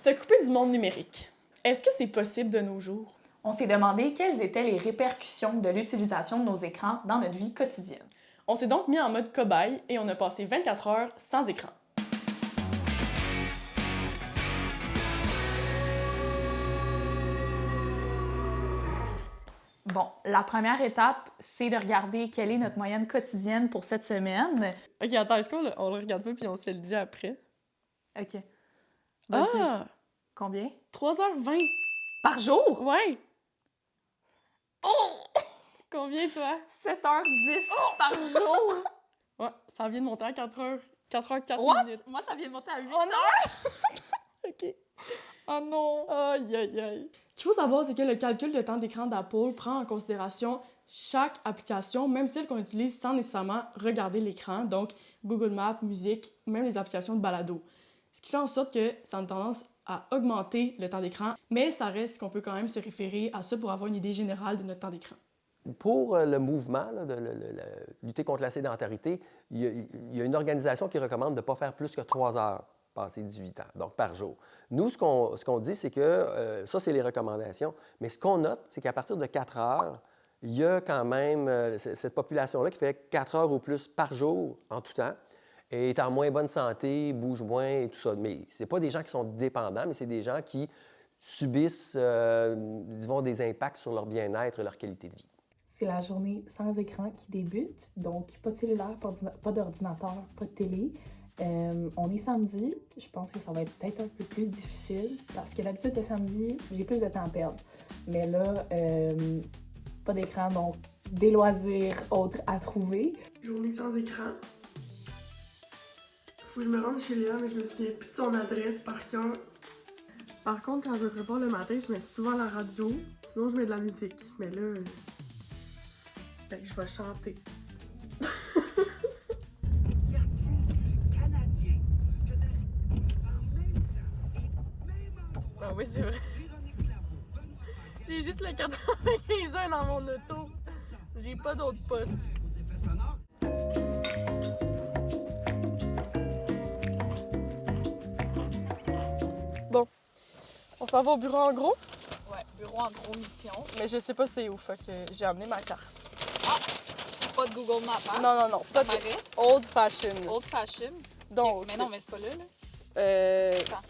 Se couper du monde numérique. Est-ce que c'est possible de nos jours? On s'est demandé quelles étaient les répercussions de l'utilisation de nos écrans dans notre vie quotidienne. On s'est donc mis en mode cobaye et on a passé 24 heures sans écran. Bon, la première étape, c'est de regarder quelle est notre moyenne quotidienne pour cette semaine. Ok, attends, est-ce qu'on le regarde pas puis on se le dit après? OK. Vas-y. Ah! Combien? 3h20! Par jour? Ouais! Oh! Combien, toi? 7h10 par jour? Ouais, ça vient de monter à 4h. 4h04 What? minutes. Moi, ça vient de monter à 8 Oh non! OK. Oh non! Aïe, aïe, aïe. Ce qu'il faut savoir, c'est que le calcul de temps d'écran d'Apple prend en considération chaque application, même celle qu'on utilise sans nécessairement regarder l'écran, donc Google Maps, musique, même les applications de balado. Ce qui fait en sorte que ça a une tendance à augmenter le temps d'écran, mais ça reste qu'on peut quand même se référer à ça pour avoir une idée générale de notre temps d'écran. Pour le mouvement là, de lutter contre la sédentarité, il y a une organisation qui recommande de ne pas faire plus que 3 heures passées 18 ans, donc par jour. Nous, ce qu'on dit, c'est que ça, c'est les recommandations, mais ce qu'on note, c'est qu'à partir de 4 heures, il y a quand même cette population-là qui fait 4 heures ou plus par jour en tout temps, et est en moins bonne santé, bouge moins et tout ça. Mais ce n'est pas des gens qui sont dépendants, mais c'est des gens qui subissent, disons, des impacts sur leur bien-être et leur qualité de vie. C'est la journée sans écran qui débute, donc pas de cellulaire, pas d'ordinateur, pas de télé. On est samedi, je pense que ça va être peut-être un peu plus difficile parce que d'habitude le samedi, j'ai plus de temps à perdre. Mais là, pas d'écran, donc des loisirs autres à trouver. Journée sans écran. Faut que je me rende chez Léa, mais je me souviens plus de son adresse par cœur. Par contre, quand je me prépare le matin, je mets souvent la radio, sinon je mets de la musique. Mais là, fait que je vais chanter. Ah oui, c'est vrai. J'ai juste le 95 dans mon auto. J'ai pas d'autre poste. Bon, on s'en va au bureau en gros, Ouais, bureau en gros mission. mais je sais pas c'est où, fait que j'ai amené ma carte. Pas de Google Maps, hein? Non, non, non, Ça pas de paraît. old fashion. Old fashion. Donc, Mais non, mais c'est pas là, là. Attends.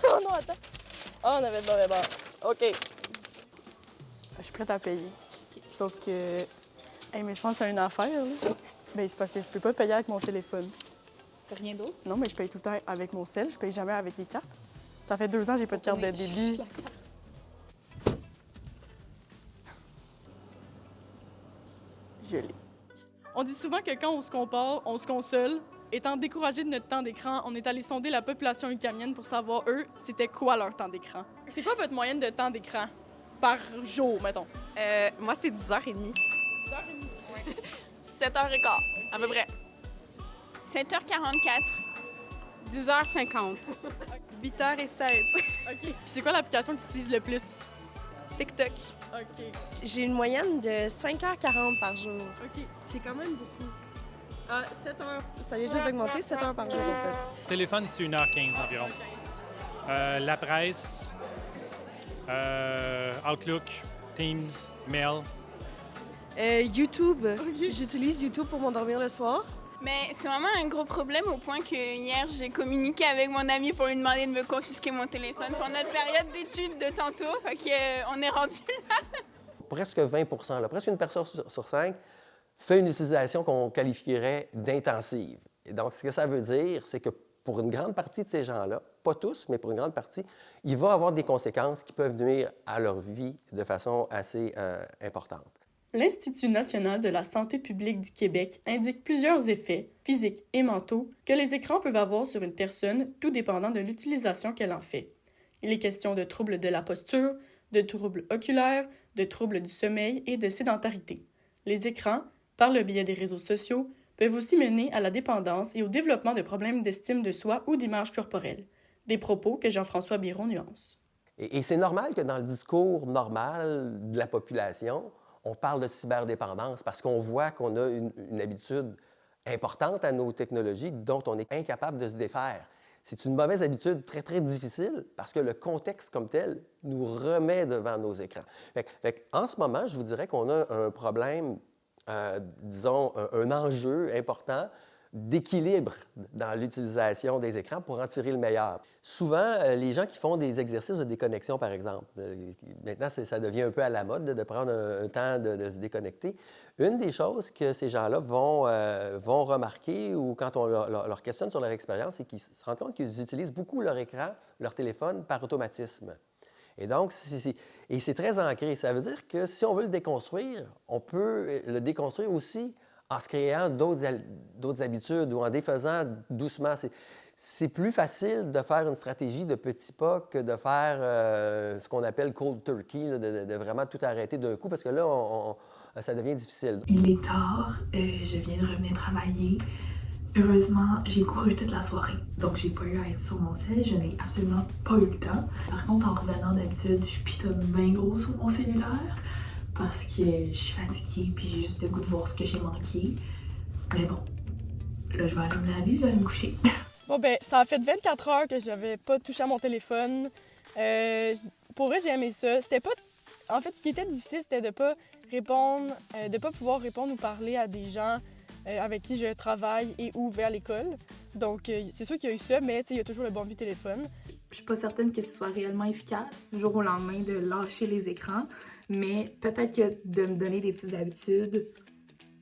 Oh non, attends. Ah, on avait le mauvais bord. OK. Je suis prête à payer. Sauf que... Hey, mais je pense que c'est une affaire, là. Ben, c'est parce que je peux pas payer avec mon téléphone. Rien d'autre? Non, mais je paye tout le temps avec mon cell. Je paye jamais avec les cartes. Ça fait 2 ans que j'ai pas de carte de débit. Je l'ai. On dit souvent que quand on se compare, on se console. Étant découragé de notre temps d'écran, on est allé sonder la population ukrainienne pour savoir, eux, c'était quoi leur temps d'écran. C'est quoi votre moyenne de temps d'écran par jour, mettons? Moi, c'est 10h30. 7h15, à peu près. 7h44. 10h50. 8h16. OK. Puis c'est quoi l'application que tu utilises le plus? TikTok. OK. J'ai une moyenne de 5h40 par jour. OK. C'est quand même beaucoup. 7h. Ça vient juste d'augmenter, 7h par jour, en fait. Téléphone, c'est 1h15 environ. La presse, Outlook, Teams, Mail. YouTube. J'utilise YouTube pour m'endormir le soir. Mais c'est vraiment un gros problème au point que hier, j'ai communiqué avec mon ami pour lui demander de me confisquer mon téléphone pour notre période d'études de tantôt. Fait qu'on est rendu là. Presque 20 là, presque une personne sur 5 fait une utilisation qu'on qualifierait d'intensive. Et donc, ce que ça veut dire, c'est que pour une grande partie de ces gens-là, pas tous, mais pour une grande partie, il va avoir des conséquences qui peuvent nuire à leur vie de façon assez importante. L'Institut national de la santé publique du Québec indique plusieurs effets, physiques et mentaux, que les écrans peuvent avoir sur une personne, tout dépendant de l'utilisation qu'elle en fait. Il est question de troubles de la posture, de troubles oculaires, de troubles du sommeil et de sédentarité. Les écrans, par le biais des réseaux sociaux, peuvent aussi mener à la dépendance et au développement de problèmes d'estime de soi ou d'image corporelle. Des propos que Jean-François Biron nuance. Et c'est normal que dans le discours normal de la population, on parle de cyberdépendance parce qu'on voit qu'on a une habitude importante à nos technologies dont on est incapable de se défaire. c'est une mauvaise habitude très, très difficile parce que le contexte comme tel nous remet devant nos écrans. En ce moment, je vous dirais qu'on a un problème, disons, un enjeu important d'équilibre dans l'utilisation des écrans pour en tirer le meilleur. Souvent, les gens qui font des exercices de déconnexion, par exemple, maintenant, ça devient un peu à la mode de prendre un temps de se déconnecter. Une des choses que ces gens-là vont remarquer ou quand on leur questionne sur leur expérience, c'est qu'ils se rendent compte qu'ils utilisent beaucoup leur écran, leur téléphone par automatisme. Et donc, c'est très ancré. Ça veut dire que si on veut le déconstruire, on peut le déconstruire aussi en se créant d'autres habitudes ou en défaisant doucement. C'est plus facile de faire une stratégie de petits pas que de faire ce qu'on appelle cold turkey, là, de vraiment tout arrêter d'un coup, parce que là, ça devient difficile. Il est tard, je viens de revenir travailler. Heureusement, j'ai couru toute la soirée, donc j'ai pas eu à être sur mon cell, je n'ai absolument pas eu le temps. Par contre, en revenant d'habitude, je pitonne bien gros sur mon cellulaire parce que je suis fatiguée puis j'ai juste le goût de voir ce que j'ai manqué. Mais bon, là je vais aller me laver, je vais aller me coucher. Bon, ben, ça a fait 24 heures que j'avais pas touché à mon téléphone. Pour vrai, j'ai aimé ça. C'était pas... En fait, ce qui était difficile, c'était de pas répondre, de pas pouvoir répondre ou parler à des gens avec qui je travaille et ou vers l'école. Donc, c'est sûr qu'il y a eu ça, mais il y a toujours le bon vieux téléphone. Je suis pas certaine que ce soit réellement efficace du jour au lendemain de lâcher les écrans, mais peut-être que de me donner des petites habitudes,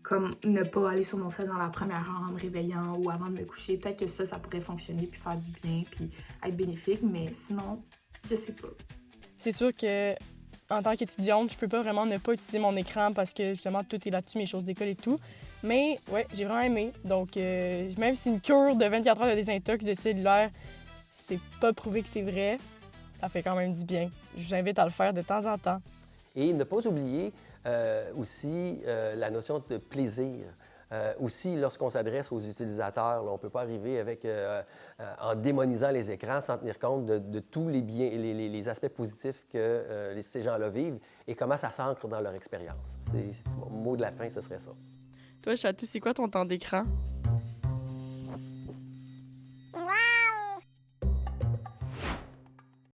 comme ne pas aller sur mon cell dans la première heure en me réveillant ou avant de me coucher, peut-être que ça pourrait fonctionner puis faire du bien puis être bénéfique, mais sinon, je sais pas. C'est sûr que en tant qu'étudiante, je peux pas vraiment ne pas utiliser mon écran parce que justement tout est là-dessus, mes choses d'école et tout. Mais ouais, j'ai vraiment aimé. Donc même si une cure de 24 heures de désintox de cellulaire, c'est pas prouvé que c'est vrai, ça fait quand même du bien. Je vous invite à le faire de temps en temps. Et ne pas oublier aussi la notion de plaisir. Aussi, lorsqu'on s'adresse aux utilisateurs, là, on ne peut pas arriver en démonisant les écrans sans tenir compte de tous les biens, les aspects positifs que ces gens-là vivent et comment ça s'ancre dans leur expérience. Mon mot de la fin, ce serait ça. Toi, Chatou, c'est quoi ton temps d'écran?